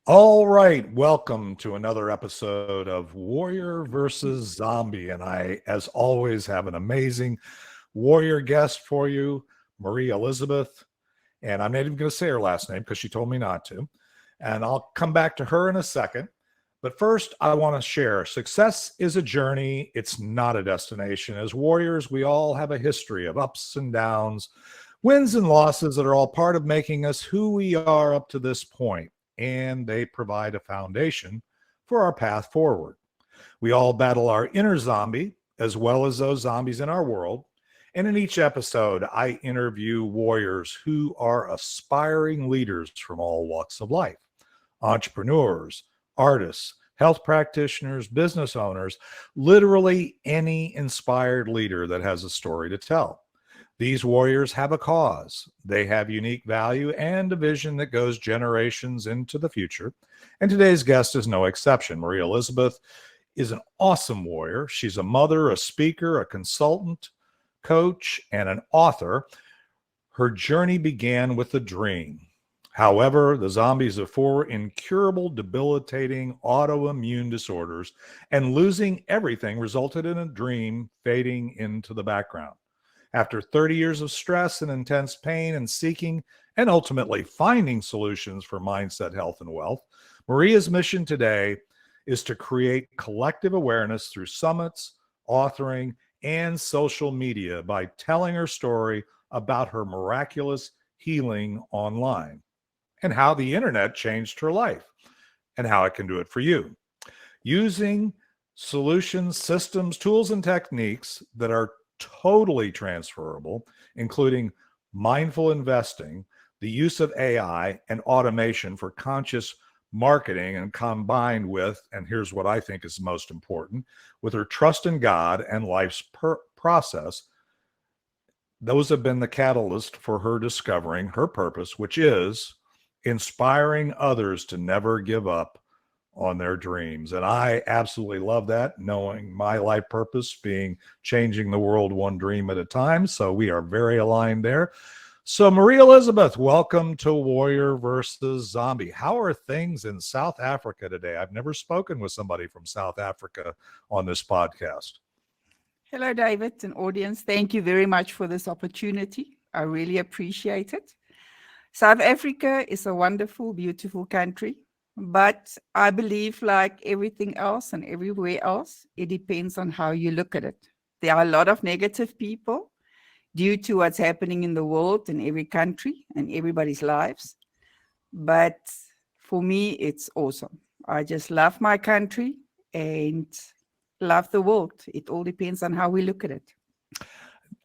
All right, welcome to another episode of Warrior versus Zombie. And I, as always, have an amazing warrior guest for you, Marie Elizabeth. And I'm not even going to say her last name because she told me not to. And I'll come back to her in a second. But first, I want to share success is a journey, it's not a destination. As warriors, we all have a history of ups and downs, wins and losses that are all part of making us who we are up to this point, and they provide a foundation for our path forward. We all battle our inner zombie as well as those zombies in our world. And in each episode, I interview warriors who are aspiring leaders from all walks of life: entrepreneurs, artists, health practitioners, business owners, literally any inspired leader that has a story to tell. These warriors have a cause. They have unique value and a vision that goes generations into the future. And today's guest is no exception. Marie Elizabeth is an awesome warrior. She's a mother, a speaker, a consultant, coach, and an author. Her journey began with a dream. However, the zombies of four incurable, debilitating autoimmune disorders and losing everything resulted in a dream fading into the background. After 30 years of stress and intense pain and seeking and ultimately finding solutions for mindset, health, and wealth, Maria's mission today is to create collective awareness through summits, authoring, and social media by telling her story about her miraculous healing online and how the internet changed her life and how it can do it for you. Using solutions, systems, tools, and techniques that are totally transferable, including mindful investing, the use of AI and automation for conscious marketing, and combined with, and here's what I think is most important, with her trust in God and life's process. Those have been the catalyst for her discovering her purpose, which is inspiring others to never give up on their dreams. And I absolutely love that, knowing my life purpose being changing the world one dream at a time. So we are very aligned there. So Marie Elizabeth, welcome to Warrior versus Zombie. How are things in South Africa today? I've never spoken with somebody from South Africa on this podcast. Hello, David and audience. Thank you very much for this opportunity. I really appreciate it. South Africa is a wonderful, beautiful country, but I believe, like everything else and everywhere else, it depends on how you look at it. There are a lot of negative people due to what's happening in the world, in every country, and everybody's lives. But for me, it's awesome. I just love my country and love the world. It all depends on how we look at it.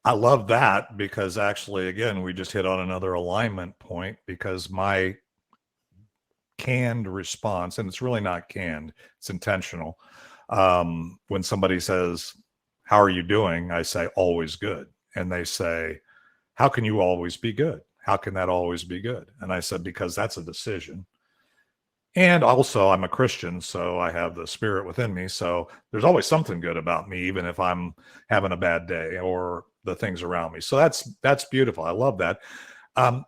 I love that because actually, again, we just hit on another alignment point because my canned response, and it's really not canned, it's intentional. When somebody says, "How are you doing?" I say, "Always good." And they say, "How can you always be good? How can that always be good?" And I said, "Because that's a decision. And also, I'm a Christian, so I have the spirit within me. So there's always something good about me, even if I'm having a bad day or the things around me." So that's beautiful. I love that.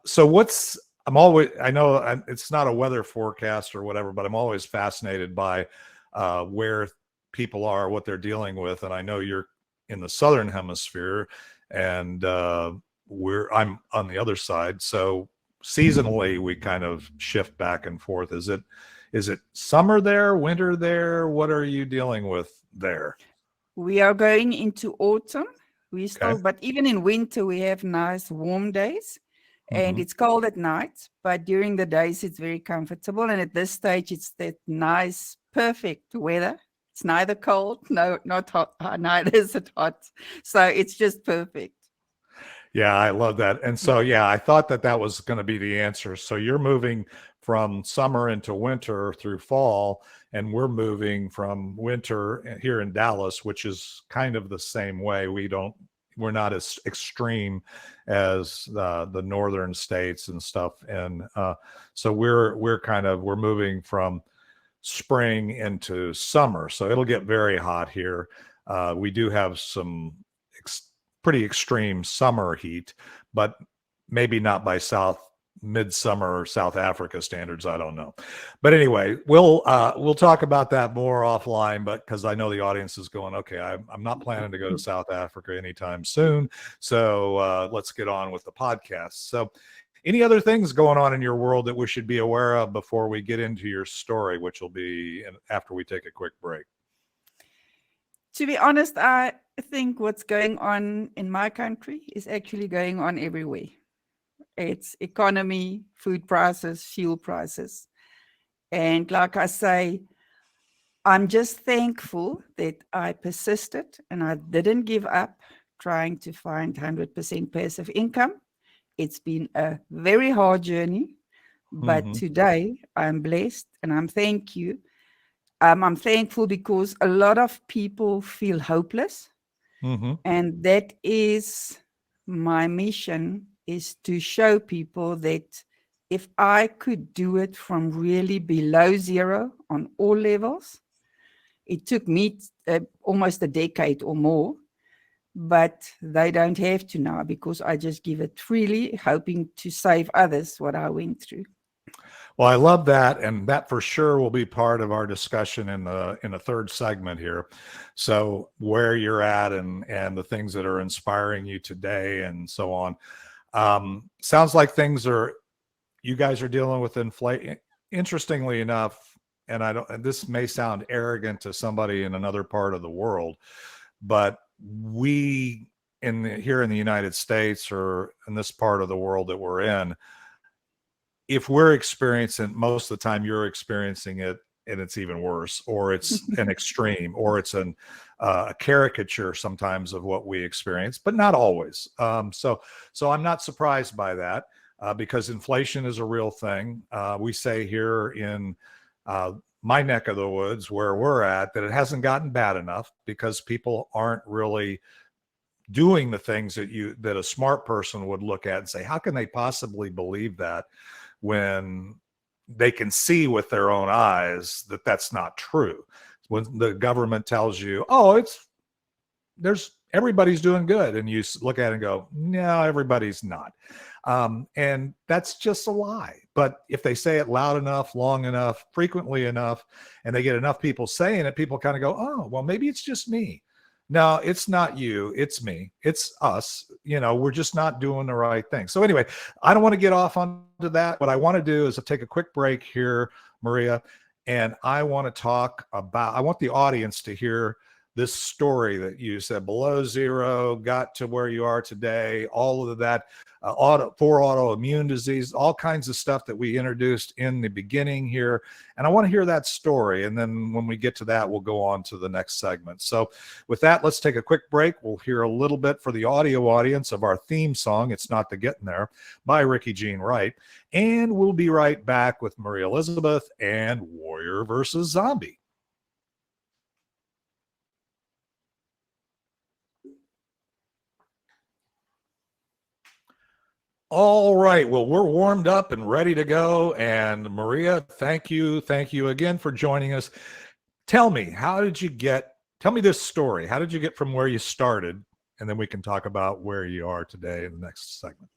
So what's I'm always I know it's not a weather forecast or whatever, but I'm always fascinated by where people are, what they're dealing with, and I know you're in the southern hemisphere, and I'm on the other side. So seasonally, we kind of shift back and forth. Is it summer there, winter there? What are you dealing with there? We are going into autumn. We Okay. still, but even in winter, we have nice warm days and Hmm. it's cold at night, but during the days, it's very comfortable. And at this stage, it's that nice, perfect weather. It's neither cold, no, not hot, neither is it hot. So it's just perfect. Yeah, I love that. And so, yeah, I thought that was going to be the answer. So you're moving from summer into winter through fall, and we're moving from winter here in Dallas, which is kind of the same way. We're not as extreme as the northern states and stuff. And so we're moving from spring into summer. So it'll get very hot here. We do have some pretty extreme summer heat, but maybe not by South midsummer South Africa standards. I don't know, but anyway, we'll talk about that more offline. But because I know the audience is going, okay, I'm not planning to go to South Africa anytime soon, so let's get on with the podcast. So, any other things going on in your world that we should be aware of before we get into your story, which will be after we take a quick break? To be honest, I think what's going on in my country is actually going on everywhere. It's economy, food prices, fuel prices. And like I say, I'm just thankful that I persisted and I didn't give up trying to find 100% passive income. It's been a very hard journey, but today I'm blessed and I'm thankful because a lot of people feel hopeless. And that is my mission, is to show people that if I could do it from really below zero on all levels, it took me almost a decade or more, but they don't have to now because I just give it freely, hoping to save others what I went through. Well, I love that, and that for sure will be part of our discussion in the third segment here. So where you're at and the things that are inspiring you today and so on. Sounds like you guys are dealing with inflation. Interestingly enough, and this may sound arrogant to somebody in another part of the world, but we here in the United States or in this part of the world that we're in, if we're experiencing, most of the time you're experiencing it and it's even worse, or it's an extreme, or it's a caricature sometimes of what we experience, but not always. So I'm not surprised by that because inflation is a real thing. We say here in my neck of the woods where we're at that it hasn't gotten bad enough because people aren't really doing the things that a smart person would look at and say, how can they possibly believe that, when they can see with their own eyes that that's not true. When the government tells you, oh, everybody's doing good, and you look at it and go, no, everybody's not. And that's just a lie. But if they say it loud enough, long enough, frequently enough, and they get enough people saying it, people kind of go, oh, well, maybe it's just me. No, it's not you. It's me. It's us. We're just not doing the right thing. So anyway, I don't want to get off onto that. What I want to do is take a quick break here, Maria, and I want the audience to hear this story that you said, below zero, got to where you are today, all of that, for autoimmune disease, all kinds of stuff that we introduced in the beginning here. And I want to hear that story. And then when we get to that, we'll go on to the next segment. So with that, let's take a quick break. We'll hear a little bit for the audio audience of our theme song, It's Not the Getting There, by Ricky Jean Wright. And we'll be right back with Maria Elizabeth and Warrior versus Zombie. All right. Well, we're warmed up and ready to go. And Maria, thank you. Thank you again for joining us. Tell me this story. How did you get from where you started? And then we can talk about where you are today in the next segment.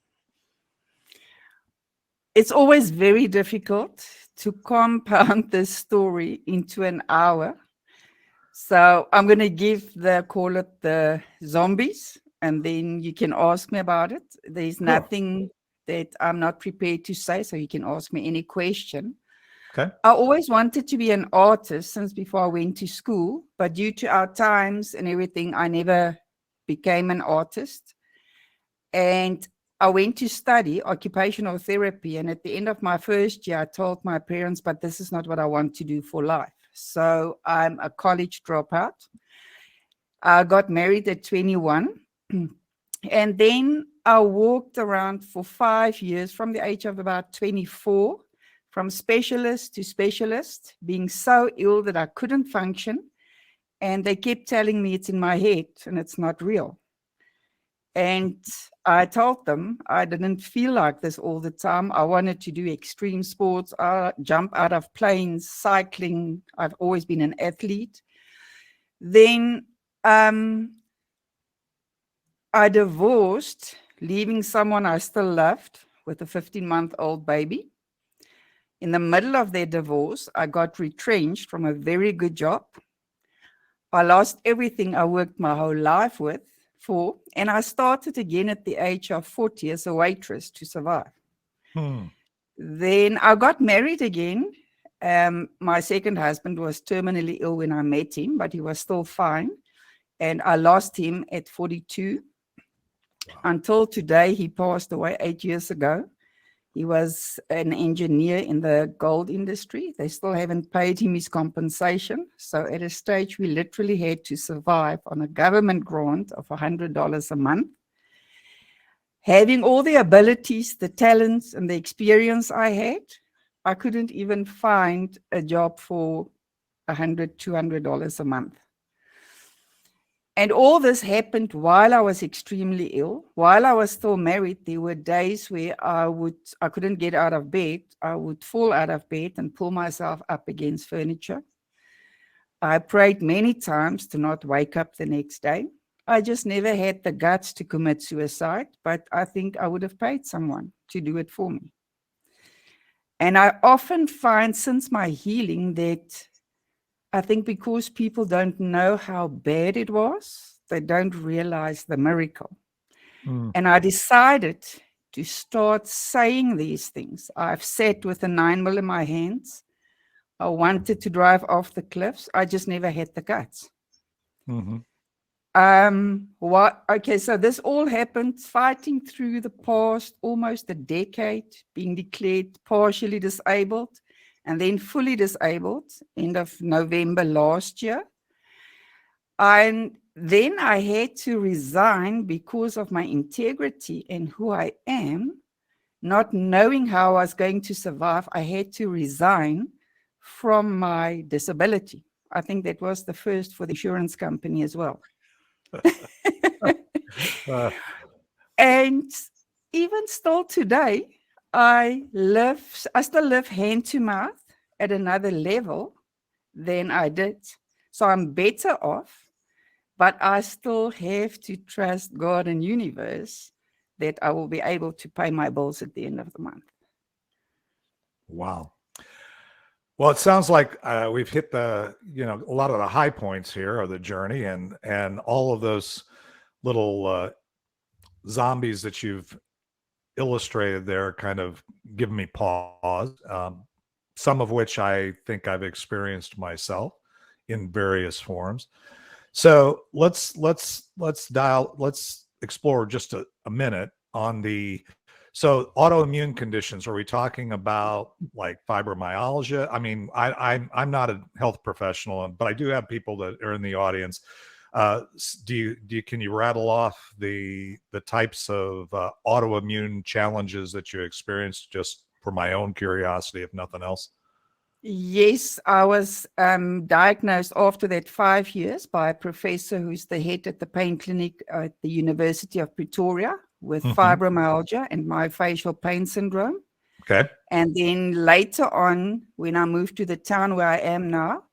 It's always very difficult to compound this story into an hour. So I'm going to call it the zombies, and then you can ask me about it. There's nothing that I'm not prepared to say, so you can ask me any question. Okay. I always wanted to be an artist since before I went to school, but due to our times and everything, I never became an artist. And I went to study occupational therapy, and at the end of my first year, I told my parents, but this is not what I want to do for life. So I'm a college dropout. I got married at 21. And then I walked around for 5 years from the age of about 24, from specialist to specialist, being so ill that I couldn't function. And they kept telling me it's in my head and it's not real. And I told them I didn't feel like this all the time. I wanted to do extreme sports, jump out of planes, cycling. I've always been an athlete. Then I divorced, leaving someone I still loved with a 15-month-old baby. In the middle of their divorce, I got retrenched from a very good job. I lost everything I worked my whole life for, and I started again at the age of 40 as a waitress to survive. Hmm. Then I got married again. My second husband was terminally ill when I met him, but he was still fine. And I lost him at 42. Wow. Until today, he passed away 8 years ago. He was an engineer in the gold industry. They still haven't paid him his compensation. So at a stage, we literally had to survive on a government grant of $100 a month. Having all the abilities, the talents, and the experience I had, I couldn't even find a job for $100, $200 a month. And all this happened while I was extremely ill. While I was still married, there were days where I couldn't get out of bed. I would fall out of bed and pull myself up against furniture. I prayed many times to not wake up the next day. I just never had the guts to commit suicide, but I think I would have paid someone to do it for me. And I often find since my healing that I think because people don't know how bad it was, they don't realize the miracle. Hmm. And I decided to start saying these things. I've sat with a 9mm in my hands. I wanted to drive off the cliffs. I just never had the guts. Mm-hmm. Okay, so this all happened fighting through the past almost a decade, being declared partially disabled and then fully disabled end of November last year. And then I had to resign because of my integrity and who I am, not knowing how I was going to survive. I had to resign from my disability. I think that was the first for the insurance company as well. And even still today, I still live hand to mouth at another level than I did. So I'm better off, but I still have to trust God and universe that I will be able to pay my bills at the end of the month. Wow. Well, it sounds like we've hit a lot of the high points here of the journey, and all of those little zombies that you've illustrated there kind of give me pause. Some of which I think I've experienced myself in various forms. So let's explore just a minute on so autoimmune conditions. Are we talking about like fibromyalgia? I mean, I'm not a health professional, but I do have people that are in the audience. Can you rattle off the types of autoimmune challenges that you experienced, just for my own curiosity, if nothing else? Yes, I was diagnosed after that 5 years by a professor who's the head at the pain clinic at the University of Pretoria with fibromyalgia and myofascial pain syndrome. Okay. And then later on, when I moved to the town where I am now,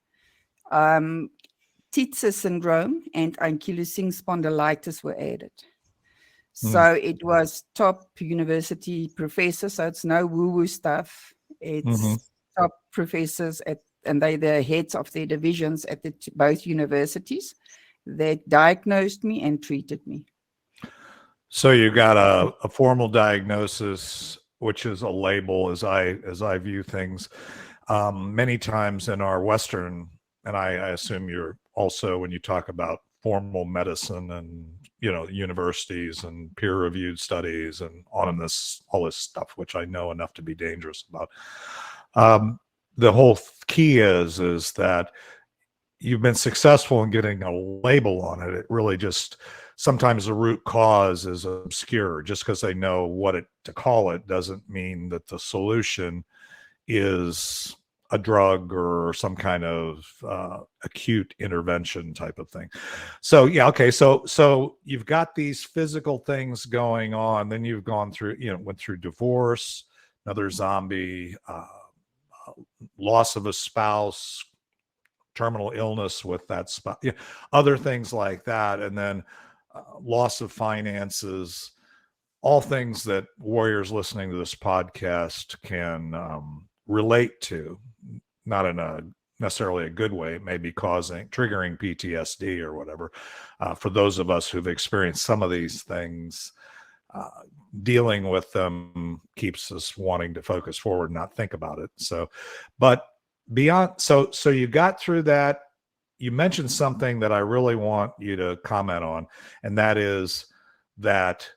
Tietze syndrome and ankylosing spondylitis were added. So it was top university professor. So it's no woo-woo stuff. It's top professors and they're the heads of their divisions at both universities that diagnosed me and treated me. So you got a formal diagnosis, which is a label, as I view things. Many times in our Western, and I assume you're also, when you talk about formal medicine and universities and peer-reviewed studies and all this stuff, which I know enough to be dangerous about. The whole key is that you've been successful in getting a label on it. It really just, sometimes the root cause is obscure. Just because they know what to call it doesn't mean that the solution is a drug or some kind of acute intervention type of thing. So yeah, okay. So you've got these physical things going on. Then you've gone through, went through divorce, another zombie, loss of a spouse, terminal illness with that spouse, other things like that, and then loss of finances. all things that warriors listening to this podcast can relate to, not in a necessarily a good way, maybe triggering PTSD or whatever. For those of us who've experienced some of these things, dealing with them keeps us wanting to focus forward and not think about it. So, but beyond, so you got through that. You mentioned something that I really want you to comment on, and that is that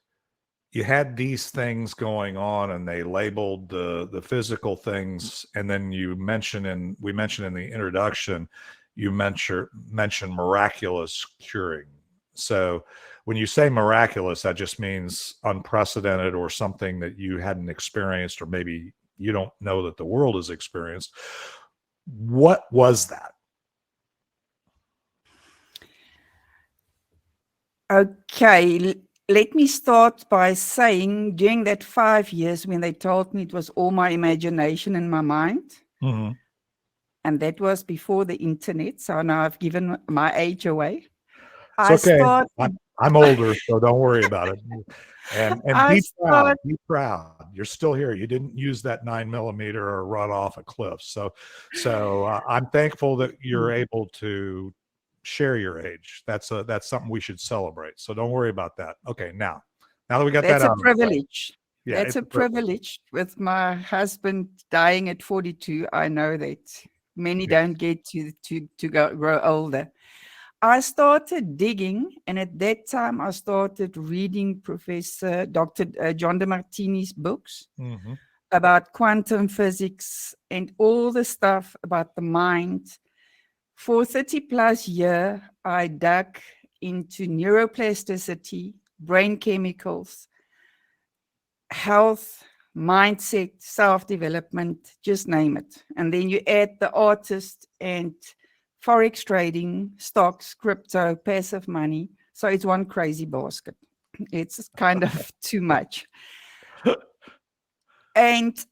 you had these things going on and they labeled the physical things, and then we mentioned in the introduction, you mentioned miraculous curing. So when you say miraculous, that just means unprecedented or something that you hadn't experienced, or maybe you don't know that the world has experienced. What was that? Okay, let me start by saying during that 5 years when they told me it was all my imagination and my mind, Mm-hmm. and that was before the internet, so now I've given my age away. It's I okay. start, I'm older, so don't worry about it. And I be proud. start, Be proud. You're still here. You didn't use that 9mm or run off a cliff. So I'm thankful that you're able to share your age. That's something we should celebrate. So don't worry about that. Okay, now that we got that that's a out of the way, privilege. yeah, That's it's a a privilege. privilege. With my husband dying at 42, I know that many Yeah. don't get to grow older. I started digging, and at that time, I started reading Professor Dr. John DeMartini's books Mm-hmm. about quantum physics and all the stuff about the mind. For 30 plus years, I dug into neuroplasticity, brain chemicals, health, mindset, self-development, just name it. And then you add the artist and forex trading, stocks, crypto, passive money. So it's one crazy basket. It's kind of too much. And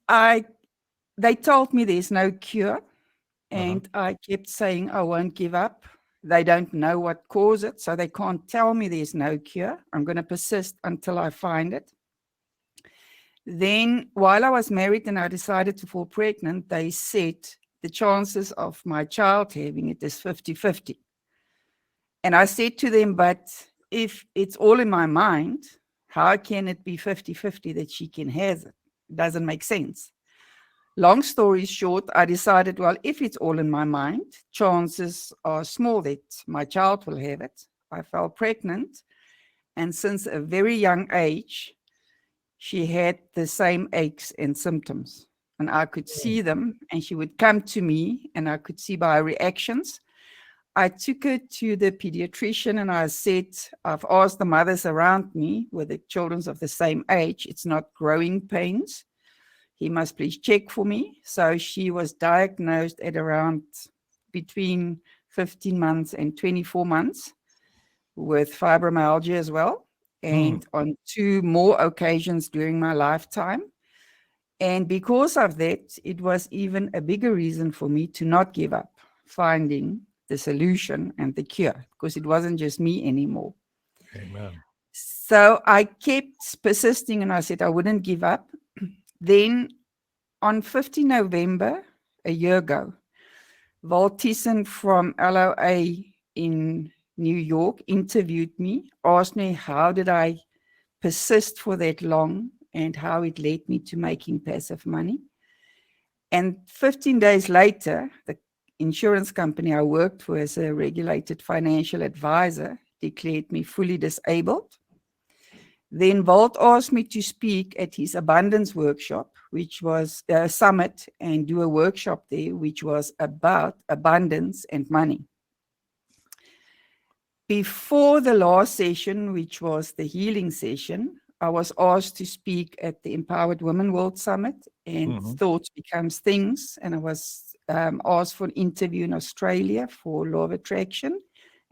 they told me there's no cure. Uh-huh. And I kept saying, I won't give up. They don't know what caused it, so they can't tell me there's no cure. I'm going to persist until I find it. Then, while I was married and I decided to fall pregnant, they said the chances of my child having it is 50-50. And I said to them, but if it's all in my mind, how can it be 50-50 that she can have it? It doesn't make sense. Long story short, I decided, well, if it's all in my mind, chances are small that my child will have it. I fell pregnant, and since a very young age, she had the same aches and symptoms. And I could see them, and she would come to me, and I could see by her reactions. I took her to the pediatrician, and I said, I've asked the mothers around me with the children of the same age, it's not growing pains. He must please check for me. So she was diagnosed at around between 15 months and 24 months with fibromyalgia as well, and on 2 more occasions during my lifetime. And because of that, it was even a bigger reason for me to not give up finding the solution and the cure, because it wasn't just me anymore. Amen. So I kept persisting, and I said I wouldn't give up. Then on 15 November, a year ago, Walt Thiessen from LOA in New York interviewed me, asked me how did I persist for that long and how it led me to making passive money. And 15 days later, the insurance company I worked for as a regulated financial advisor declared me fully disabled. Then Walt asked me to speak at his abundance workshop, which was a summit, and do a workshop there, which was about abundance and money. Before the last session, which was the healing session, I was asked to speak at the Empowered Women World Summit and Thoughts Becomes Things. And I was asked for an interview in Australia for Law of Attraction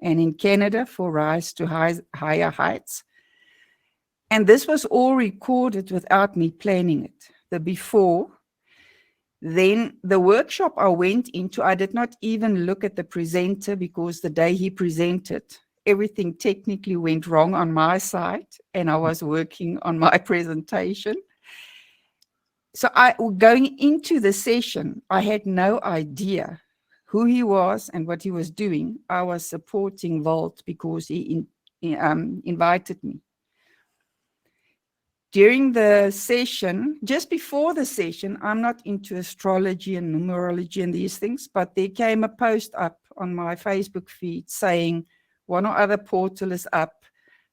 and in Canada for Rise to Higher Heights. And this was all recorded without me planning it. The before, then the workshop I went into, I did not even look at the presenter because the day he presented, everything technically went wrong on my side, and I was working on my presentation. So going into the session, I had no idea who he was and what he was doing. I was supporting Volt because he invited me. During the session, just before the session, I'm not into astrology and numerology and these things, but there came a post up on my Facebook feed saying one or other portal is up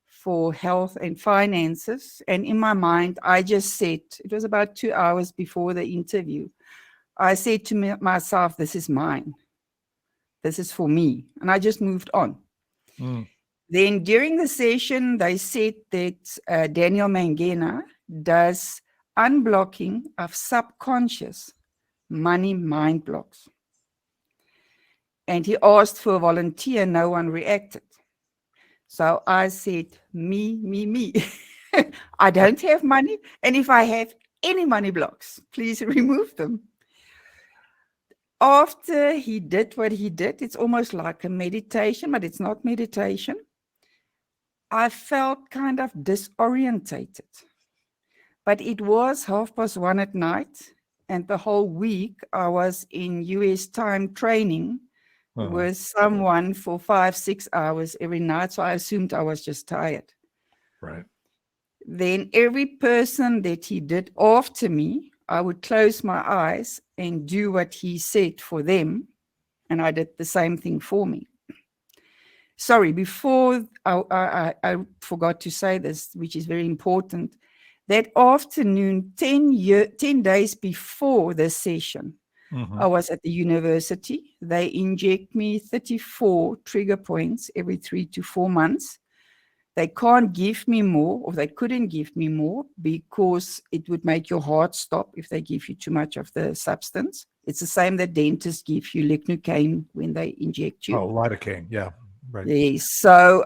for health and finances. And in my mind, I just said, it was about 2 hours before the interview, I said to myself, this is mine. This is for me. And I just moved on. Mm. Then during the session, they said that Daniel Mangena does unblocking of subconscious money mind blocks. And he asked for a volunteer. No one reacted. So I said, me. I don't have money. And if I have any money blocks, please remove them. After he did what he did, it's almost like a meditation, but it's not meditation. I felt kind of disorientated. But it was 1:30 at night, and the whole week I was in US time training with someone for 5-6 hours every night. So I assumed I was just tired. Right. Then every person that he did after me, I would close my eyes and do what he said for them. And I did the same thing for me. Sorry, before I forgot to say this, which is very important. That afternoon, 10 days before the session, I was at the university. They inject me 34 trigger points every 3 to 4 months. They can't give me more, or they couldn't give me more, because it would make your heart stop if they give you too much of the substance. It's the same that dentists give you lidocaine when they inject you. Oh, lidocaine. Yeah. Right. Yes. So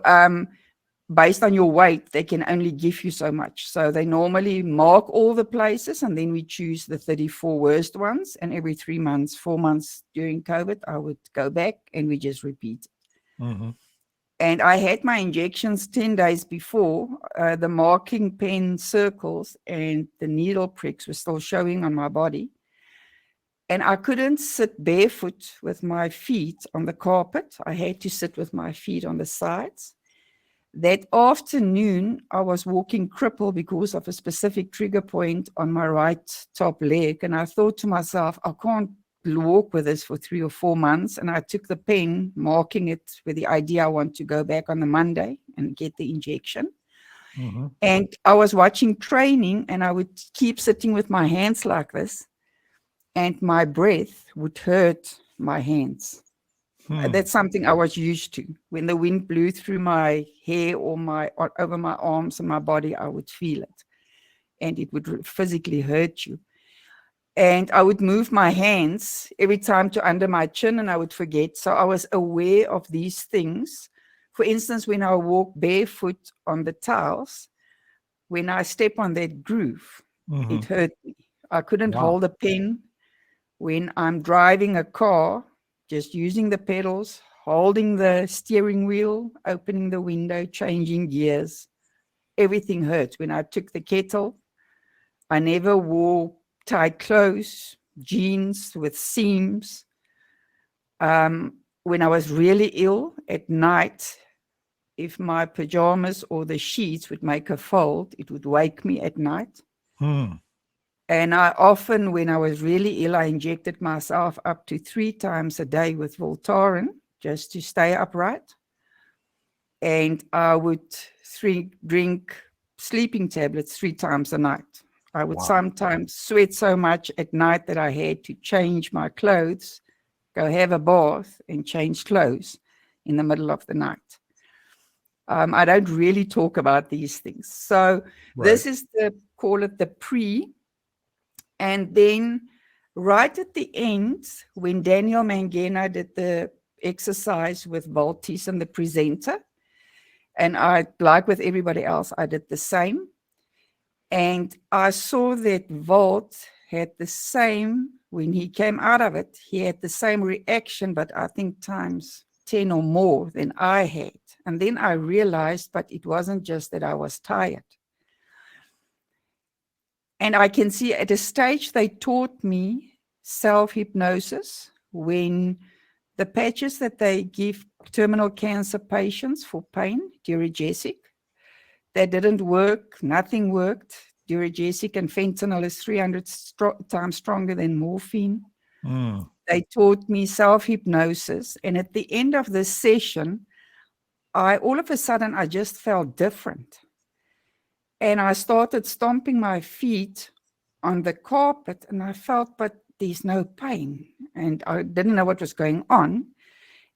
based on your weight, they can only give you so much. So they normally mark all the places, and then we choose the 34 worst ones. And every 3 months, 4 months during COVID, I would go back and we just repeat. And I had my injections 10 days before. The marking pen circles and the needle pricks were still showing on my body. And I couldn't sit barefoot with my feet on the carpet. I had to sit with my feet on the sides. That afternoon, I was walking crippled because of a specific trigger point on my right top leg. And I thought to myself, I can't walk with this for 3 or 4 months. And I took the pen, marking it with the idea I want to go back on the Monday and get the injection. And I was watching training, and I would keep sitting with my hands like this, and my breath would hurt my hands. That's something I was used to. When the wind blew through my hair or over my arms and my body, I would feel it, and it would physically hurt you. And I would move my hands every time to under my chin, and I would forget. So I was aware of these things. For instance, when I walk barefoot on the tiles, when I step on that groove, it hurt me. I couldn't hold a pen. When I'm driving a car, just using the pedals, holding the steering wheel, opening the window, changing gears, everything hurts. When I took the kettle, I never wore tight clothes, jeans with seams. When I was really ill at night, if my pajamas or the sheets would make a fold, it would wake me at night. And I often, when I was really ill, I injected myself up to 3 times a day with Voltaren just to stay upright. And I would drink sleeping tablets 3 times a night. I would sometimes sweat so much at night that I had to change my clothes, go have a bath and change clothes in the middle of the night. I don't really talk about these things. So this is call it the pre. And then right at the end, when Daniel Mangena did the exercise with Voltis and the presenter, and I, like with everybody else, I did the same. And I saw that Volt had the same, when he came out of it, he had the same reaction, but I think times 10 or more than I had. And then I realized, but it wasn't just that I was tired. And I can see at a stage they taught me self-hypnosis when the patches that they give terminal cancer patients for pain, Duragesic, that didn't work. Nothing worked. Duragesic and fentanyl is 300 times stronger than morphine. Mm. They taught me self-hypnosis. And at the end of this session, all of a sudden, I just felt different. And I started stomping my feet on the carpet, and I felt, but there's no pain. And I didn't know what was going on.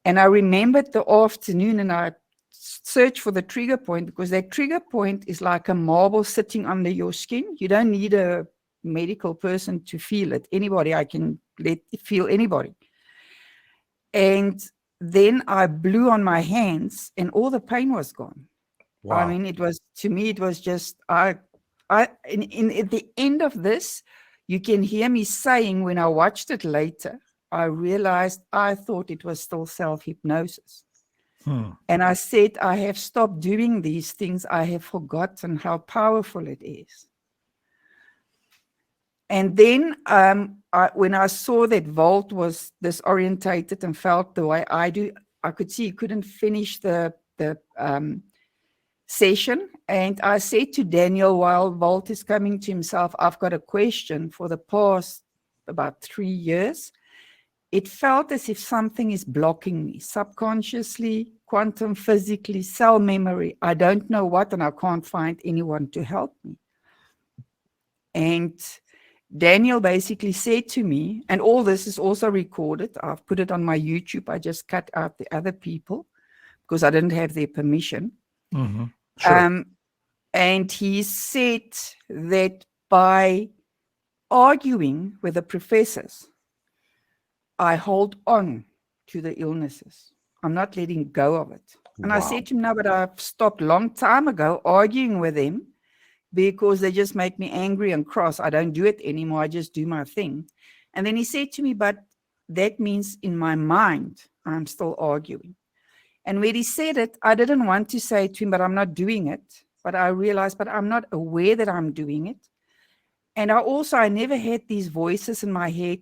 And I remembered the afternoon, and I searched for the trigger point, because that trigger point is like a marble sitting under your skin. You don't need a medical person to feel it. Anybody, I can feel anybody. And then I blew on my hands, and all the pain was gone. Wow. I mean, to me, it was just, at the end of this, you can hear me saying, when I watched it later, I realized I thought it was still self-hypnosis. And I said, I have stopped doing these things. I have forgotten how powerful it is. And then when I saw that Walt was disorientated and felt the way I do, I could see he couldn't finish the session. And I said to Daniel, while Walt is coming to himself, I've got a question. For the past about 3 years, it felt as if something is blocking me subconsciously, quantum physically, cell memory. I don't know what, and I can't find anyone to help me. And Daniel basically said to me, and all this is also recorded. I've put it on my YouTube. I just cut out the other people because I didn't have their permission. Mm-hmm. Sure. And he said that by arguing with the professors, I hold on to the illnesses. I'm not letting go of it. And I said to him, no, but I've stopped long time ago arguing with them because they just make me angry and cross. I don't do it anymore. I just do my thing. And then he said to me, but that means in my mind, I'm still arguing. And when he said it, I didn't want to say to him, but I'm not doing it. But I realized, but I'm not aware that I'm doing it. And I never had these voices in my head.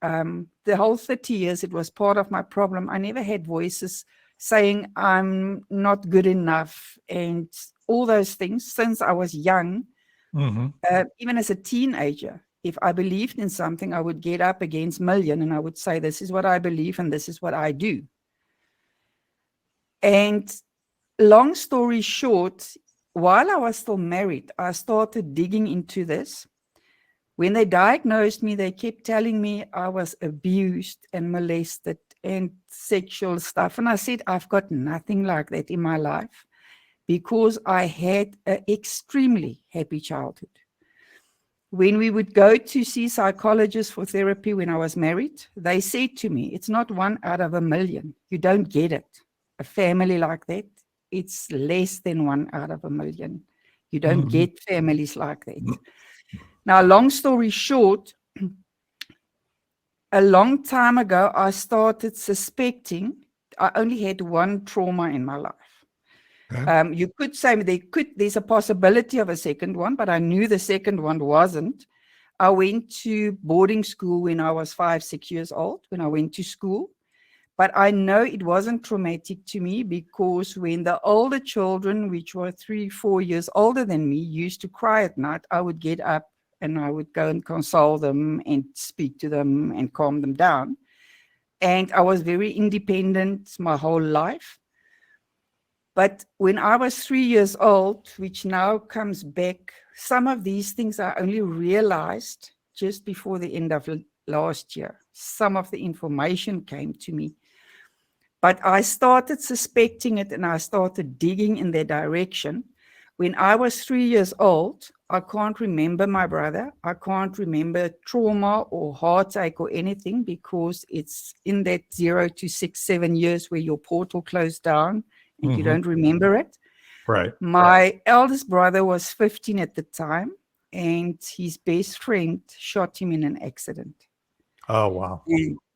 The whole 30 years, it was part of my problem. I never had voices saying I'm not good enough and all those things since I was young. Mm-hmm. Even as a teenager, if I believed in something, I would get up against Million and I would say, this is what I believe and this is what I do. And long story short, while I was still married, I started digging into this. When they diagnosed me, they kept telling me I was abused and molested and sexual stuff. And I said, I've got nothing like that in my life because I had an extremely happy childhood. When we would go to see psychologists for therapy when I was married, they said to me, it's not 1 out of 1,000,000. You don't get it. A family like that, it's less than 1 out of 1,000,000. You don't get families like that. Now, long story short, a long time ago, I started suspecting I only had one trauma in my life. Okay. You could say there's a possibility of a second one, but I knew the second one wasn't. I went to boarding school when I was 5, 6 years old, when I went to school. But I know it wasn't traumatic to me because when the older children, which were 3, 4 years older than me, used to cry at night, I would get up and I would go and console them and speak to them and calm them down. And I was very independent my whole life. But when I was 3 years old, which now comes back, some of these things I only realized just before the end of last year. Some of the information came to me. But I started suspecting it and I started digging in their direction. When I was 3 years old, I can't remember my brother. I can't remember trauma or heartache or anything because it's in that 0 to 6, 7 years where your portal closed down and you don't remember it. Right. My eldest brother was 15 at the time and his best friend shot him in an accident. Oh, wow.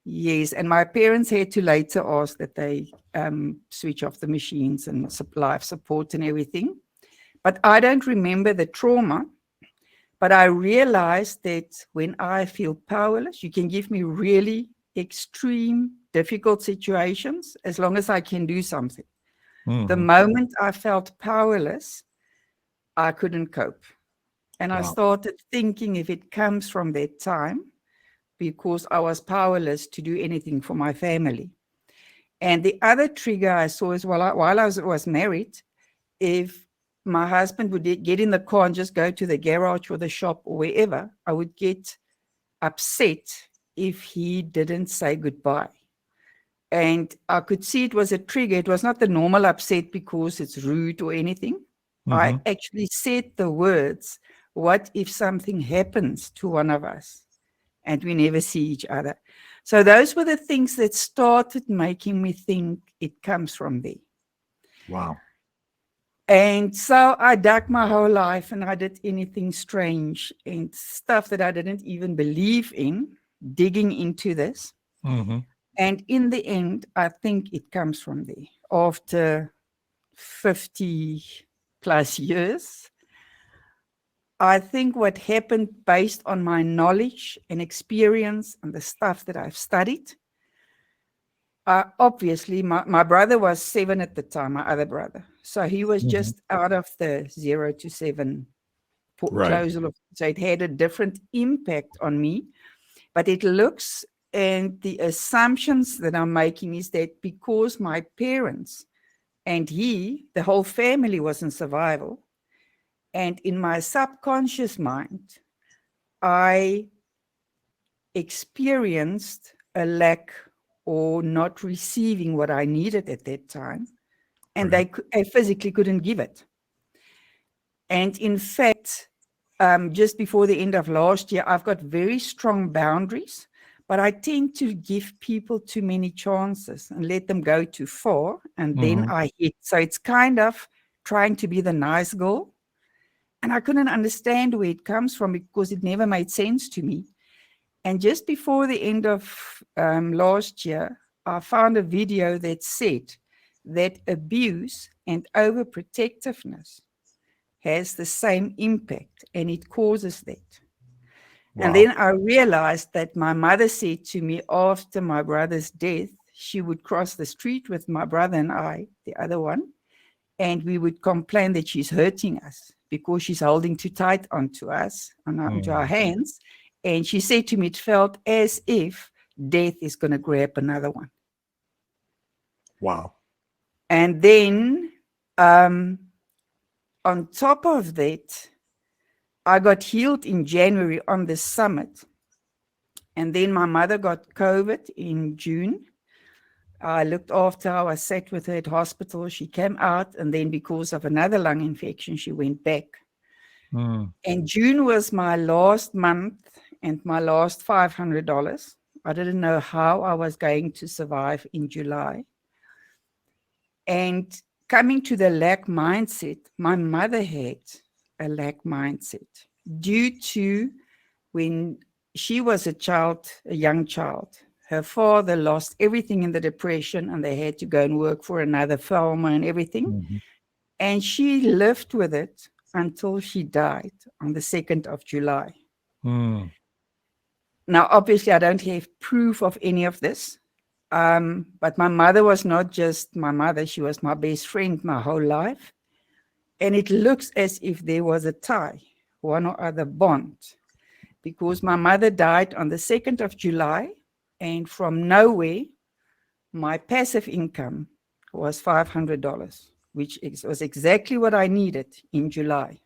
Yes, and my parents had to later ask that they switch off the machines and life support and everything. But I don't remember the trauma. But I realized that when I feel powerless, you can give me really extreme, difficult situations as long as I can do something. The Mhm. moment I felt powerless, I couldn't cope. And I Wow. started thinking if it comes from that time, because I was powerless to do anything for my family. And the other trigger I saw is while I was married, if my husband would get in the car and just go to the garage or the shop or wherever, I would get upset if he didn't say goodbye. And I could see it was a trigger. It was not the normal upset because it's rude or anything. I Mhm. actually said the words, what if something happens to one of us and we never see each other? So those were the things that started making me think it comes from there. Wow. And so I dug my whole life and I did anything strange and stuff that I didn't even believe in, digging into this. Mhm. And in the end, I think it comes from there. After 50 plus years, I think what happened based on my knowledge and experience and the stuff that I've studied, obviously, my brother was 7 at the time, my other brother. So he was Mhm. just out of the 0 to 7 Right. closure. So it had a different impact on me. But it looks, and the assumptions that I'm making is that because my parents and the whole family was in survival, and in my subconscious mind, I experienced a lack or not receiving what I needed at that time, and Right. I physically couldn't give it. And in fact, just before the end of last year, I've got very strong boundaries, but I tend to give people too many chances and let them go too far, and then Mhm. I hit. So it's kind of trying to be the nice girl. And I couldn't understand where it comes from because it never made sense to me. And just before the end of last year, I found a video that said that abuse and overprotectiveness has the same impact and it causes that. And Wow. then I realized that my mother said to me after my brother's death, she would cross the street with my brother and I, the other one, and we would complain that she's hurting us because she's holding too tight onto us, onto our Mhm. hands. And she said to me, it felt as if death is going to grab another one. Wow. And then um, on top of that, I got healed in January on the summit. And then my mother got COVID in June. I looked after her. I sat with her at hospital. She came out. And then because of another lung infection, she went back. Mm. And June was my last month and my last $500. I didn't know how I was going to survive in July. And coming to the lack mindset, my mother had a lack mindset due to when she was a child, a young child. Her father lost everything in the depression and they had to go and work for another farmer and everything. Mhm. And she lived with it until she died on the 2nd of July. Mm. Now, obviously, I don't have proof of any of this. But my mother was not just my mother, she was my best friend my whole life. And it looks as if there was a tie, one or other bond, because my mother died on the 2nd of July. And from nowhere, my passive income was $500, which was exactly what I needed in July.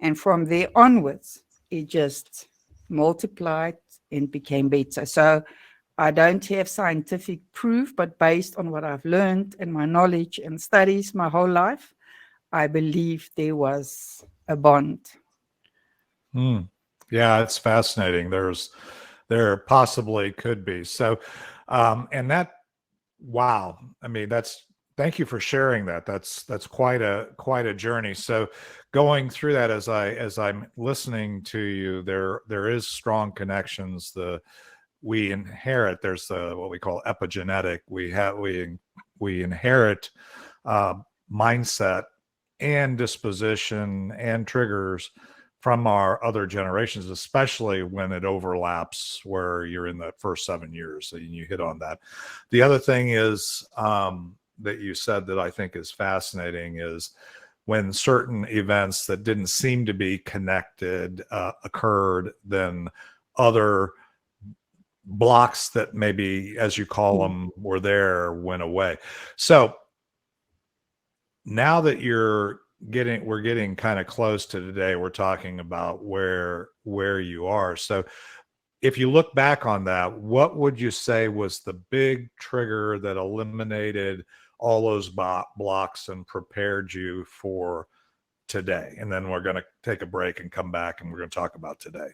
And from there onwards, it just multiplied and became better. So I don't have scientific proof, but based on what I've learned and my knowledge and studies my whole life, I believe there was a bond. Mm. Yeah, it's fascinating. There possibly could be. So, and that, wow. I mean, thank you for sharing that. That's quite a journey. So going through that as I'm listening to you, there is strong connections. we inherit. There's what we call epigenetic. We inherit mindset and disposition and triggers from our other generations, especially when it overlaps where you're in the first 7 years and you hit on that. The other thing is that you said that I think is fascinating is when certain events that didn't seem to be connected occurred, then other blocks that maybe, as you call them, were there, went away. So now that we're getting kind of close to today, we're talking about where you are. So if you look back on that, what would you say was the big trigger that eliminated all those blocks and prepared you for today? And then we're going to take a break and come back and we're going to talk about today.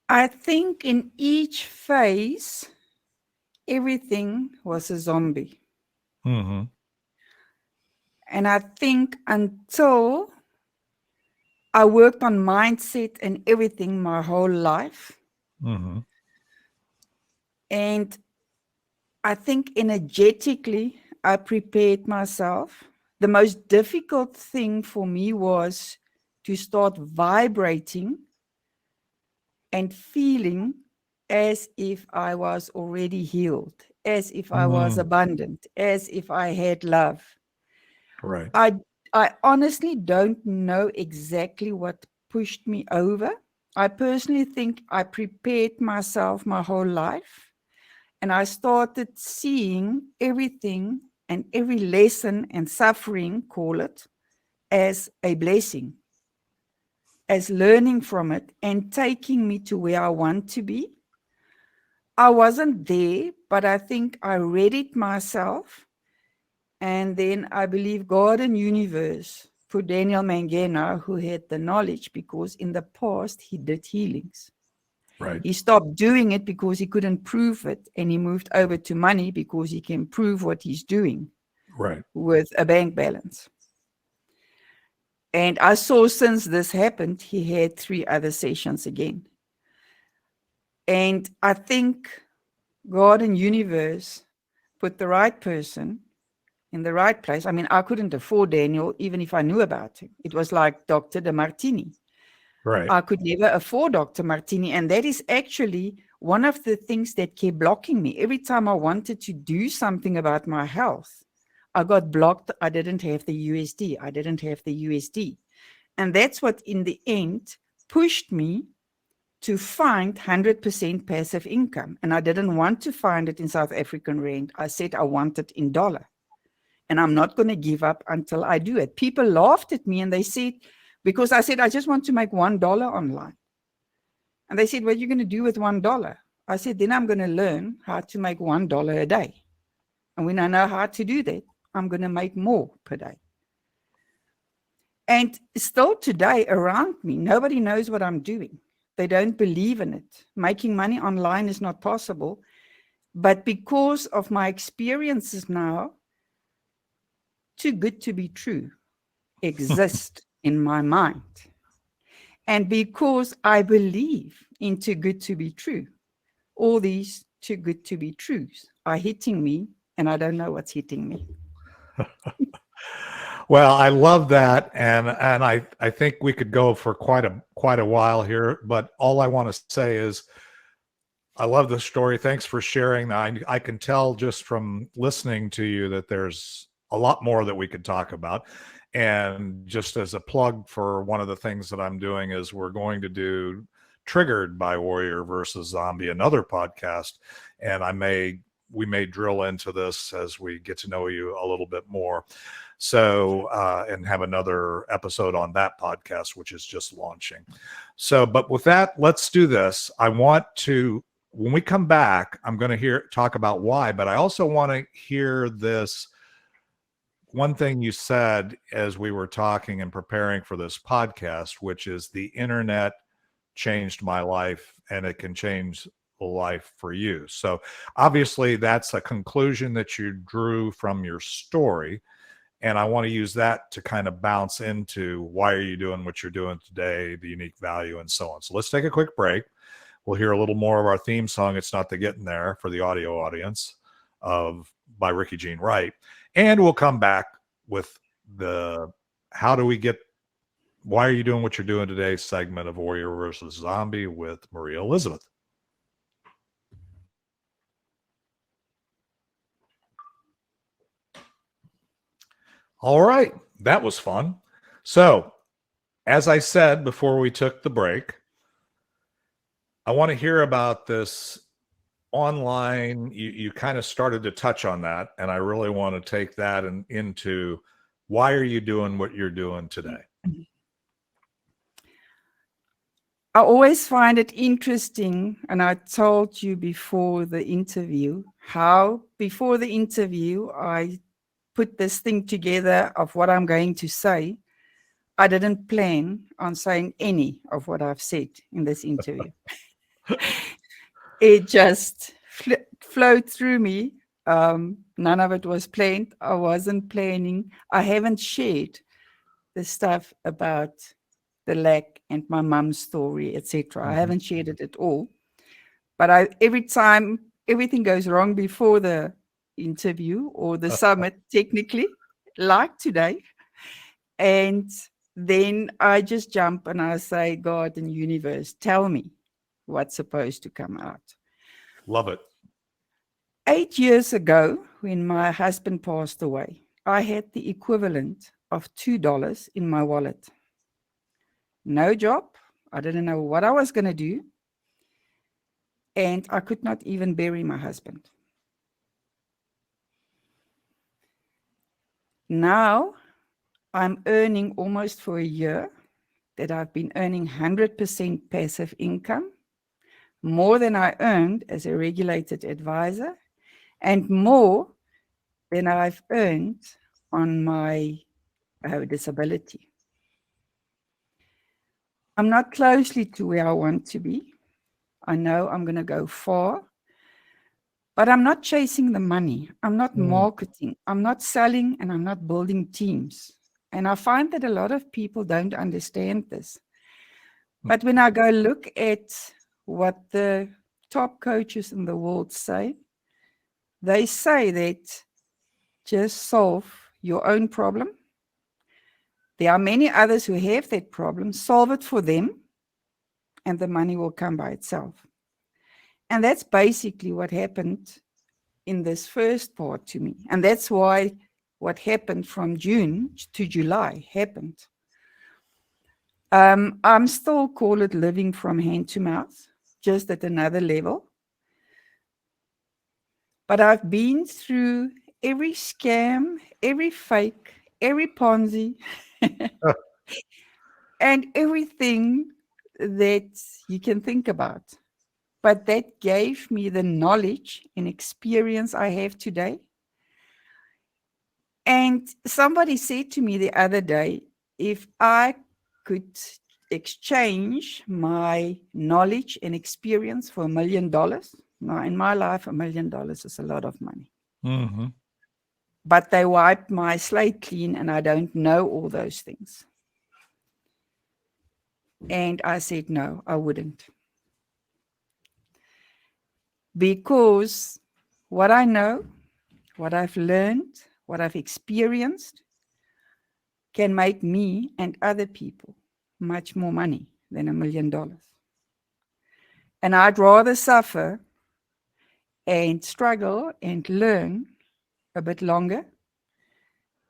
I think in each phase, everything was a zombie. Mm-hmm. And I think until I worked on mindset and everything my whole life. Mm-hmm. And I think energetically, I prepared myself. The most difficult thing for me was to start vibrating and feeling as if I was already healed, as if I was abundant, as if I had love. Right. I honestly don't know exactly what pushed me over. I personally think I prepared myself my whole life, and I started seeing everything and every lesson and suffering, call it, as a blessing, as learning from it and taking me to where I want to be. I wasn't there, but I think I read it myself. And then I believe God and universe put Daniel Mangena, who had the knowledge, because in the past he did healings. Right. He stopped doing it because he couldn't prove it. And he moved over to money because he can prove what he's doing. Right. With a bank balance. And I saw since this happened, he had 3 other sessions again. And I think God and universe put the right person in the right place. I mean, I couldn't afford Daniel, even if I knew about him. It was like Dr. De Martini. Right. I could never afford Dr. Martini. And that is actually one of the things that kept blocking me. Every time I wanted to do something about my health, I got blocked. I didn't have the USD. I didn't have the USD. And that's what in the end pushed me to find 100% passive income. And I didn't want to find it in South African rand. I said I want it in dollar. And I'm not going to give up until I do it. People laughed at me and they said, because I said, I just want to make $1 online. And they said, what are you going to do with $1? I said, then I'm going to learn how to make $1 a day. And when I know how to do that, I'm going to make more per day. And still today around me, nobody knows what I'm doing. They don't believe in it. Making money online is not possible. But because of my experiences now, too good to be true exist in my mind. And because I believe in too good to be true, all these too good to be truths are hitting me, and I don't know what's hitting me. Well, I love that, and I think we could go for quite a while here. But all I want to say is, I love the story. Thanks for sharing. I can tell just from listening to you that there's a lot more that we could talk about. And just as a plug for one of the things that I'm doing is we're going to do Triggered by Warrior versus Zombie, another podcast, and we may drill into this as we get to know you a little bit more. So, and have another episode on that podcast, which is just launching. So, but with that, let's do this. I want to, when we come back, I'm going to talk about why, but I also want to hear this one thing you said as we were talking and preparing for this podcast, which is the internet changed my life and it can change life for you. So obviously that's a conclusion that you drew from your story. And I want to use that to kind of bounce into why are you doing what you're doing today, the unique value and so on. So let's take a quick break. we'll hear a little more of our theme song, It's Not the Getting There, for the audio audience, by Ricky Jean Wright. And we'll come back with the why are you doing what you're doing today segment of Warrior versus Zombie with Maria Elizabeth. All right, that was fun. So, as I said before we took the break, I want to hear about this online. You kind of started to touch on that, and I really want to take that into why are you doing what you're doing today? I always find it interesting, and I told you before the interview, how before the interview I put this thing together of what I'm going to say. I didn't plan on saying any of what I've said in this interview. It just flowed through me. None of it was planned. I wasn't planning. I haven't shared the stuff about the lack and my mom's story, etc. I haven't shared it at all. But every time everything goes wrong before the interview or the summit, technically, like today, and then I just jump and I say, God and universe, tell me what's supposed to come out. Love it. 8 years ago, when my husband passed away, I had the equivalent of $2 in my wallet. No job. I didn't know what I was going to do. And I could not even bury my husband. Now, I'm earning almost for a year that I've been earning 100% passive income, more than I earned as a regulated advisor, and more than I've earned on my disability. I'm not closely to where I want to be. I know I'm going to go far, but I'm not chasing the money. I'm not marketing. I'm not selling, and I'm not building teams. And I find that a lot of people don't understand this. But when I go look at what the top coaches in the world say, they say that just solve your own problem. There are many others who have that problem. Solve it for them, and the money will come by itself. And that's basically what happened in this first part to me. And that's why what happened from June to July happened. I'm still call it living from hand to mouth, just at another level. But I've been through every scam, every fake, every Ponzi, and everything that you can think about. But that gave me the knowledge and experience I have today. And somebody said to me the other day, if I could exchange my knowledge and experience for $1 million, now in my life, $1 million is a lot of money. Mm-hmm. But they wiped my slate clean, and I don't know all those things. And I said, no, I wouldn't. Because what I know, what I've learned, what I've experienced can make me and other people much more money than $1 million. And I'd rather suffer and struggle and learn a bit longer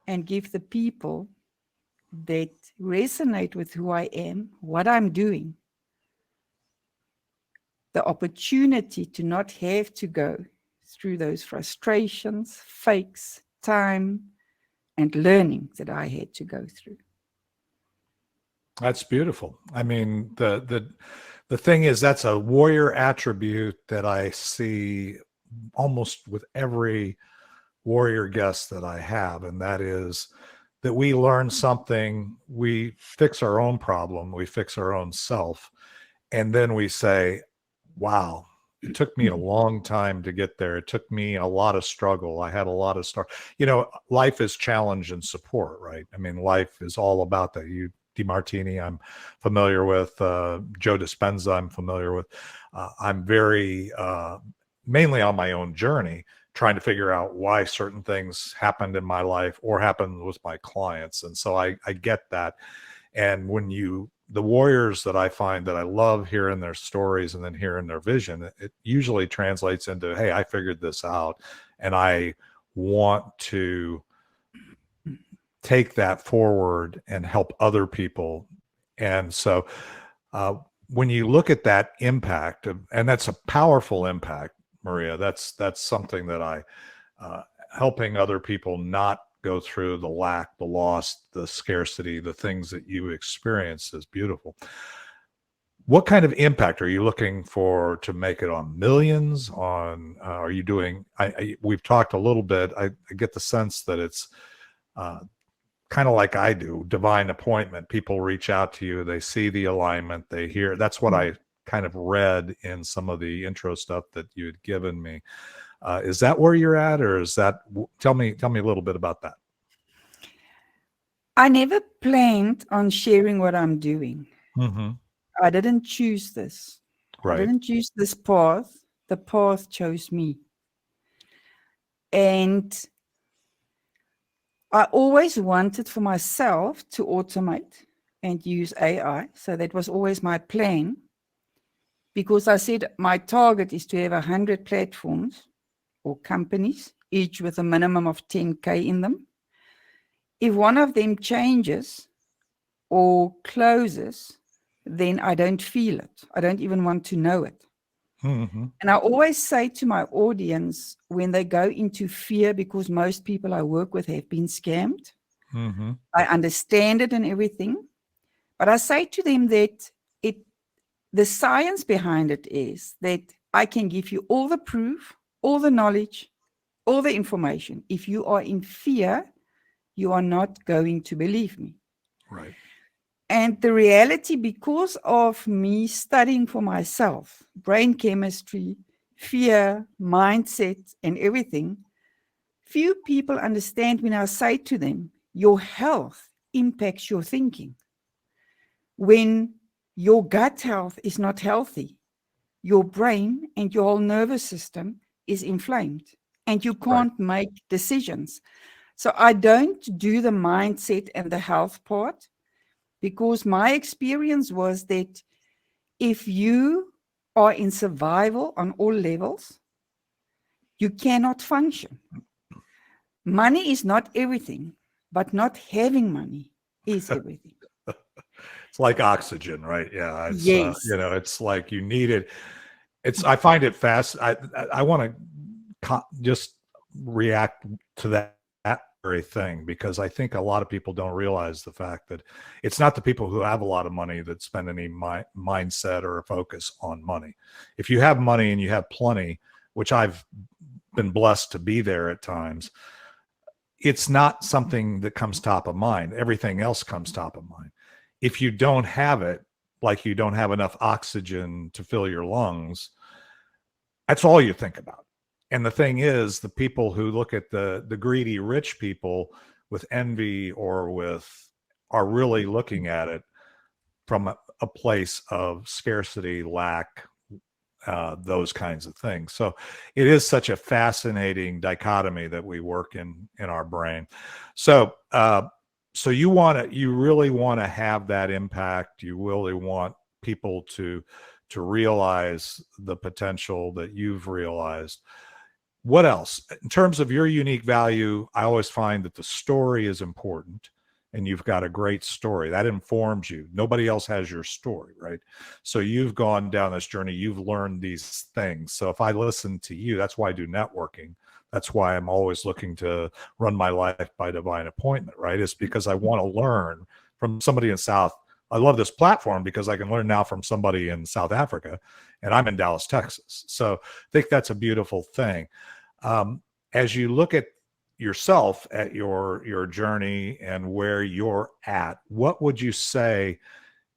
and give the people that resonate with who I am, what I'm doing, the opportunity to not have to go through those frustrations, fakes, time, and learning that I had to go through. That's beautiful. I mean, the thing is, that's a warrior attribute that I see almost with every warrior guest that I have, and that is that we learn something, we fix our own problem, we fix our own self, and then we say, wow, it took me a long time to get there. It took me a lot of struggle. I had a lot of life is challenge and support, right? I mean, life is all about that. You DeMartini I'm familiar with, Joe Dispenza I'm familiar with. I'm very mainly on my own journey, trying to figure out why certain things happened in my life or happened with my clients. And so I get that. And when the warriors that I find that I love hearing their stories and then hearing their vision, it usually translates into, hey, I figured this out and I want to take that forward and help other people. And so when you look at that impact, and that's a powerful impact, Maria, that's something that helping other people not go through the lack, the loss, the scarcity, the things that you experience is beautiful. What kind of impact are you looking for to make it on millions? Are you doing? We've talked a little bit. I get the sense that it's kind of like I do, divine appointment. People reach out to you, they see the alignment, they hear. That's what I kind of read in some of the intro stuff that you had given me. Is that where you're at, or is that? Tell me a little bit about that. I never planned on sharing what I'm doing. Mm-hmm. I didn't choose this. I Right. didn't choose this path. The path chose me. And I always wanted for myself to automate and use AI. So that was always my plan, because I said my target is to have 100 platforms or companies, each with a minimum of 10K in them. If one of them changes or closes, then I don't feel it. I don't even want to know it. Mm-hmm. And I always say to my audience, when they go into fear, because most people I work with have been scammed, Mm-hmm. I understand it and everything, but I say to them that the science behind it is that I can give you all the proof, all the knowledge, all the information. If you are in fear, you are not going to believe me. Right. And the reality, because of me studying for myself, brain chemistry, fear, mindset, and everything, few people understand when I say to them, your health impacts your thinking. When your gut health is not healthy, your brain and your whole nervous system is inflamed and you can't make decisions. So I don't do the mindset and the health part, because my experience was that if you are in survival on all levels, you cannot function. Money is not everything, but not having money is everything. It's like oxygen, right? Yeah. It's Yes. it's like you need it. I find it fast. I want to just react to that very thing, because I think a lot of people don't realize the fact that it's not the people who have a lot of money that spend any mindset or a focus on money. If you have money and you have plenty, which I've been blessed to be there at times, it's not something that comes top of mind. Everything else comes top of mind. If you don't have it, like you don't have enough oxygen to fill your lungs, that's all you think about. And the thing is, the people who look at the greedy rich people with envy or are really looking at it from a place of scarcity, lack, those kinds of things. So it is such a fascinating dichotomy that we work in our brain. So so you really want to have that impact. You really want people to realize the potential that you've realized. What else? In terms of your unique value, I always find that the story is important, and you've got a great story that informs you. Nobody else has your story, right? So you've gone down this journey, you've learned these things. So if I listen to you, that's why I do networking. That's why I'm always looking to run my life by divine appointment, right? It's because I want to learn from somebody in South. I love this platform because I can learn now from somebody in South Africa, and I'm in Dallas, Texas. So I think that's a beautiful thing. As you look at yourself, at your journey and where you're at, what would you say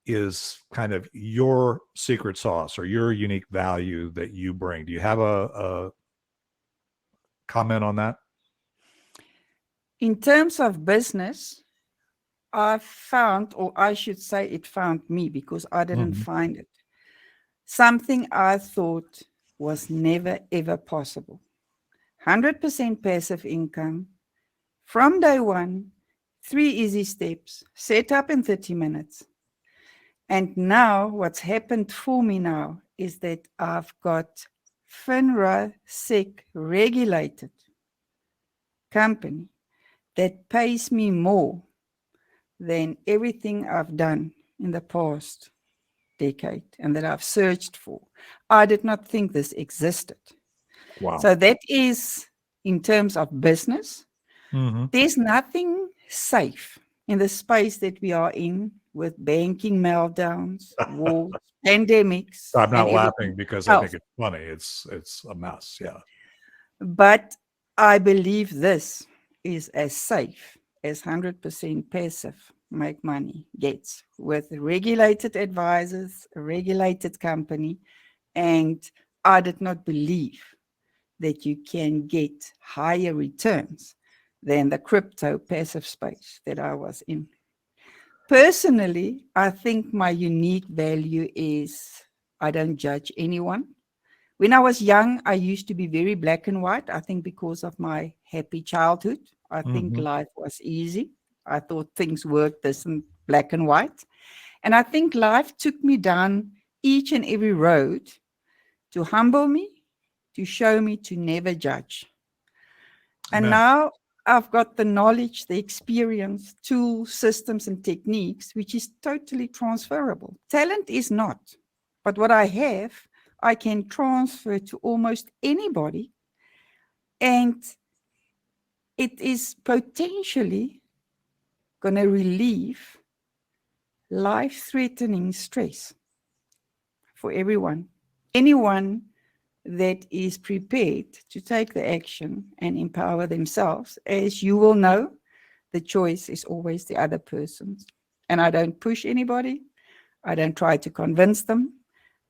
is kind of your secret sauce or your unique value that you bring? Do you have a comment on that? In terms of business, I found, or I should say it found me because I didn't Mhm. find it, something I thought was never ever possible. 100% passive income from day one, 3 easy steps, set up in 30 minutes. And now what's happened for me now is that I've got FINRA SEC regulated company that pays me more than everything I've done in the past decade and that I've searched for. I did not think this existed. Wow. So that is in terms of business. Mhm. There's nothing safe in the space that we are in with banking meltdowns, wars, pandemics, I'm and not everything laughing because I think else. it's funny. It's a mess. Yeah. But I believe this is as safe as 100% passive make money gets with regulated advisors, a regulated company. And I did not believe that you can get higher returns than the crypto passive space that I was in. Personally, I think my unique value is I don't judge anyone. When I was young, I used to be very black and white. I think because of my happy childhood, I think Mhm. life was easy. I thought things worked this in black and white. And I think life took me down each and every road to humble me, to show me to never judge. And Amen. now I've got the knowledge, the experience, tools, systems, and techniques, which is totally transferable. Talent is not. But what I have, I can transfer to almost anybody. And it is potentially going to relieve life threatening stress for everyone. Anyone that is prepared to take the action and empower themselves. As you will know, the choice is always the other person's. And I don't push anybody. I don't try to convince them.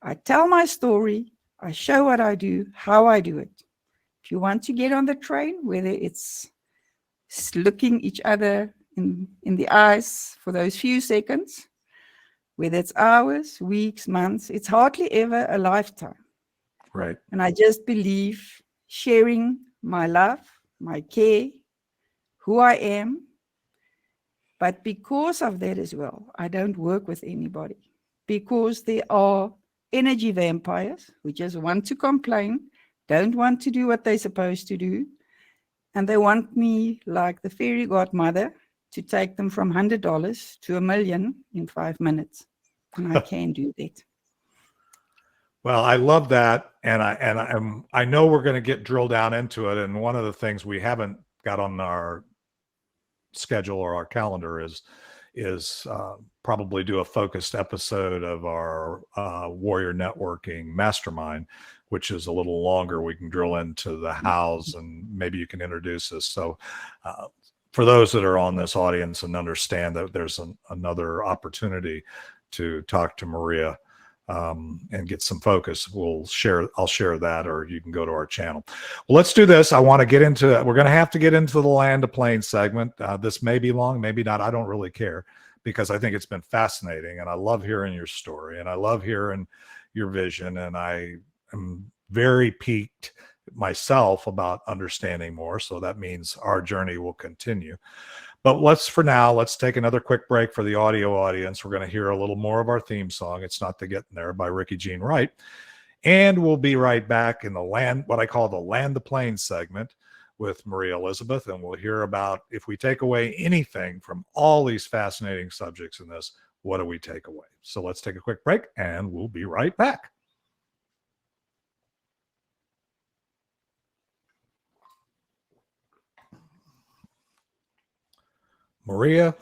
I tell my story. I show what I do, how I do it. If you want to get on the train, whether it's looking each other in the eyes for those few seconds, whether it's hours, weeks, months, it's hardly ever a lifetime. Right. And I just believe sharing my love, my care, who I am. But because of that as well, I don't work with anybody because there are energy vampires who just want to complain, don't want to do what they're supposed to do. And they want me, like the fairy godmother, to take them from $100 to $1 million in 5 minutes. And I can do that. Well, I love that, and I know we're going to get drilled down into it. And one of the things we haven't got on our schedule or our calendar is probably do a focused episode of our Warrior Networking Mastermind, which is a little longer. We can drill into the hows, and maybe you can introduce us. So, for those that are on this audience and understand that there's another opportunity to talk to Maria and get some focus, I'll share that, or you can go to our channel. Well, let's do this. I want to get into it. We're going to have to get into the land of plain segment. This may be long, maybe not. I don't really care because I think it's been fascinating, and I love hearing your story, and I love hearing your vision, and I am very piqued myself about understanding more. So that means our journey will continue. But let's take another quick break for the audio audience. We're going to hear a little more of our theme song. It's Not to Getting There by Ricky Jean Wright. And we'll be right back in the land, what I call the Land the Plane segment with Maria Elizabeth. And we'll hear about, if we take away anything from all these fascinating subjects in this, what do we take away? So let's take a quick break and we'll be right back. Maria,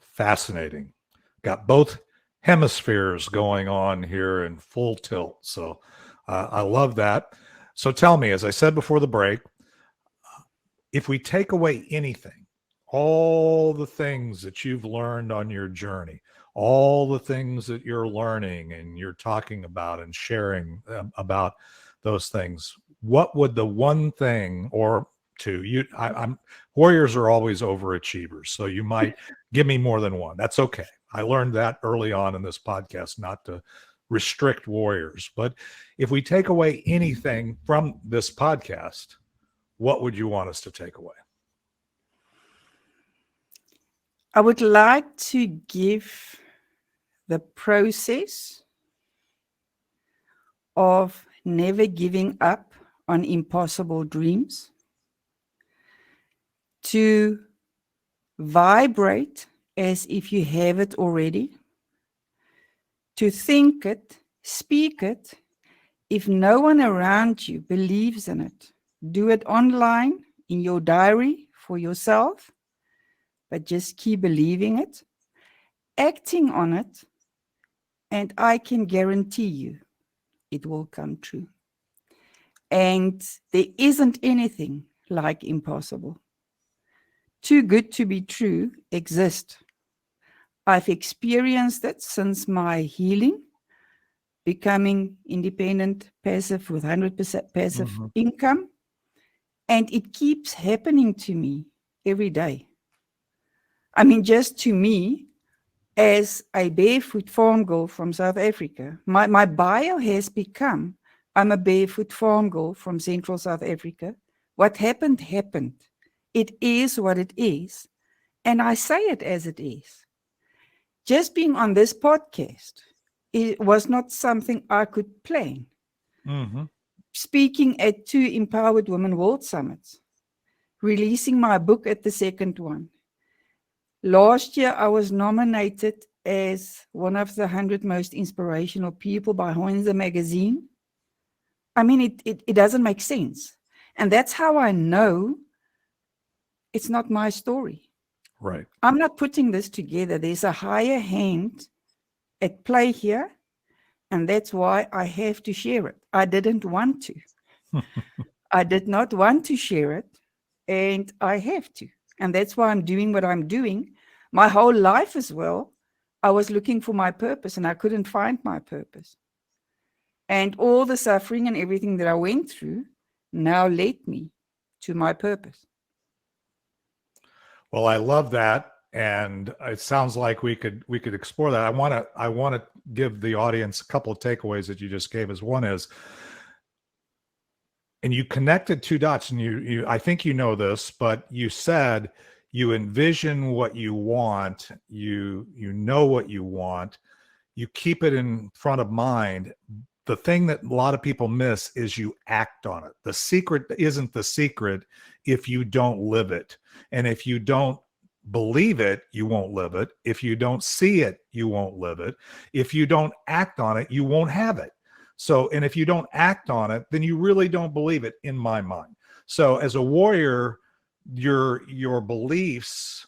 fascinating. Got both hemispheres going on here in full tilt. So I love that. So tell me, as I said before the break, if we take away anything, all the things that you've learned on your journey, all the things that you're learning and you're talking about and sharing about those things, what would the one thing, or two. I'm warriors are always overachievers, so you might give me more than one. That's okay. I learned that early on in this podcast, not to restrict warriors. But if we take away anything from this podcast, what would you want us to take away? I would like to give the process of never giving up on impossible dreams, to vibrate as if you have it already, to think it, speak it. If no one around you believes in it, do it online, in your diary for yourself, but just keep believing it, acting on it, and I can guarantee you it will come true. And there isn't anything like impossible. Too good to be true exists. I've experienced it since my healing, becoming independent, passive with 100% passive income. And it keeps happening to me every day. I mean, just to me, as a barefoot farm girl from South Africa, my bio has become, I'm a barefoot farm girl from Central South Africa. What happened, happened. It is what it is. And I say it as it is. Just being on this podcast, it was not something I could plan. Speaking at 2 Empowered Women World Summits, releasing my book at the second one. Last year, I was nominated as one of the 100 most inspirational people by Hoinza magazine. I mean, it doesn't make sense. And that's how I know it's not my story. Right. I'm not putting this together. There's a higher hand at play here. And that's why I have to share it. I didn't want to. I did not want to share it. And I have to. And that's why I'm doing what I'm doing. My whole life as well, I was looking for my purpose and I couldn't find my purpose. And all the suffering and everything that I went through now led me to my purpose. Well, I love that. And it sounds like we could explore that. I want to give the audience a couple of takeaways that you just gave us. One is, and you connected 2 dots, and you I think you know this, but you said you envision what you want, you know what you want, you keep it in front of mind. The thing that a lot of people miss is you act on it. The secret isn't the secret if you don't live it. And if you don't believe it, you won't live it. If you don't see it, you won't live it. If you don't act on it, you won't have it. So, and if you don't act on it, then you really don't believe it, in my mind. So as a warrior, your beliefs,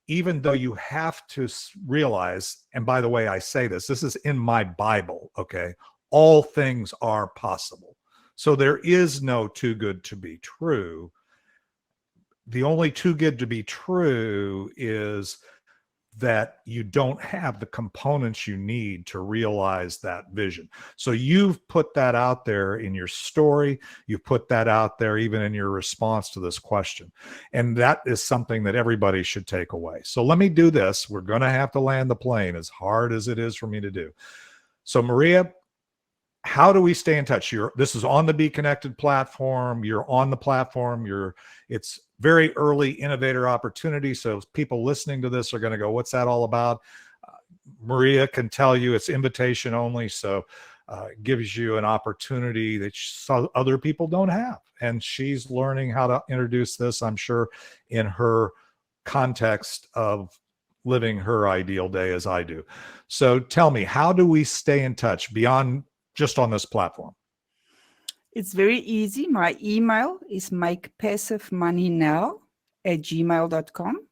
even though you have to realize, and by the way, I say this is in my Bible, okay? All things are possible. So there is no too good to be true. The only too good to be true is that you don't have the components you need to realize that vision. So you've put that out there in your story. You've put that out there even in your response to this question. And that is something that everybody should take away. So let me do this. We're going to have to land the plane, as hard as it is for me to do. So Maria, how do we stay in touch? This is on the Be Connected platform. You're on the platform. It's very early innovator opportunity. So people listening to this are going to go, what's that all about? Maria can tell you it's invitation only. So it gives you an opportunity that other people don't have. And she's learning how to introduce this, I'm sure, in her context of living her ideal day as I do. So tell me, how do we stay in touch beyond just on this platform? It's very easy. My email is makepassivemoneynow@gmail.com.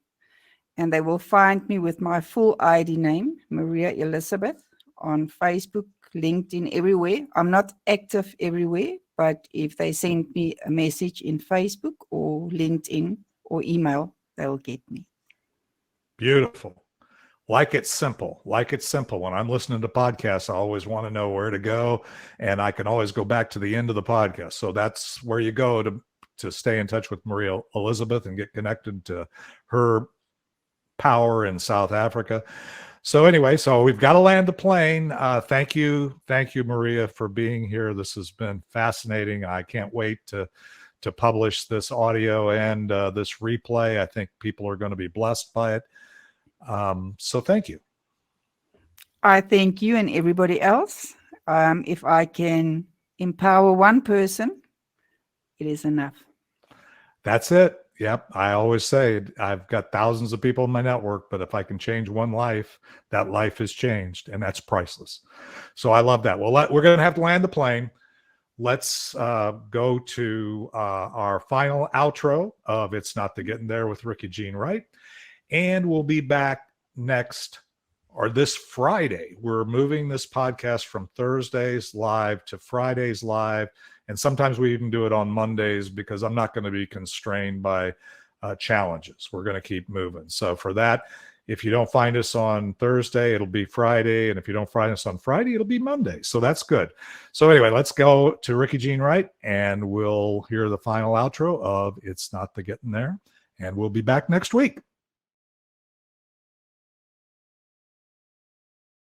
And they will find me with my full ID name, Maria Elizabeth, on Facebook, LinkedIn, everywhere. I'm not active everywhere, but if they send me a message in Facebook or LinkedIn or email, they'll get me. Beautiful. Like it's simple. Like it's simple. When I'm listening to podcasts, I always want to know where to go, and I can always go back to the end of the podcast. So that's where you go to to stay in touch with Maria Elizabeth and get connected to her power in South Africa. So anyway, so we've got to land the plane. Thank you, Maria, for being here. This has been fascinating. I can't wait to publish this audio and this replay. I think people are going to be blessed by it. So thank you. I thank you and everybody else. If I can empower one person, it is enough. That's it. Yep. I always say I've got thousands of people in my network, but if I can change one life, that life has changed, and that's priceless. So I love that. Well, we're going to have to land the plane. Let's go to our final outro of It's Not the Getting There with Ricky Jean Wright. And we'll be back this Friday. We're moving this podcast from Thursdays live to Fridays live. And sometimes we even do it on Mondays because I'm not going to be constrained by challenges. We're going to keep moving. So for that, if you don't find us on Thursday, it'll be Friday. And if you don't find us on Friday, it'll be Monday. So that's good. So anyway, let's go to Ricky Jean Wright and we'll hear the final outro of It's Not the Getting There. And we'll be back next week.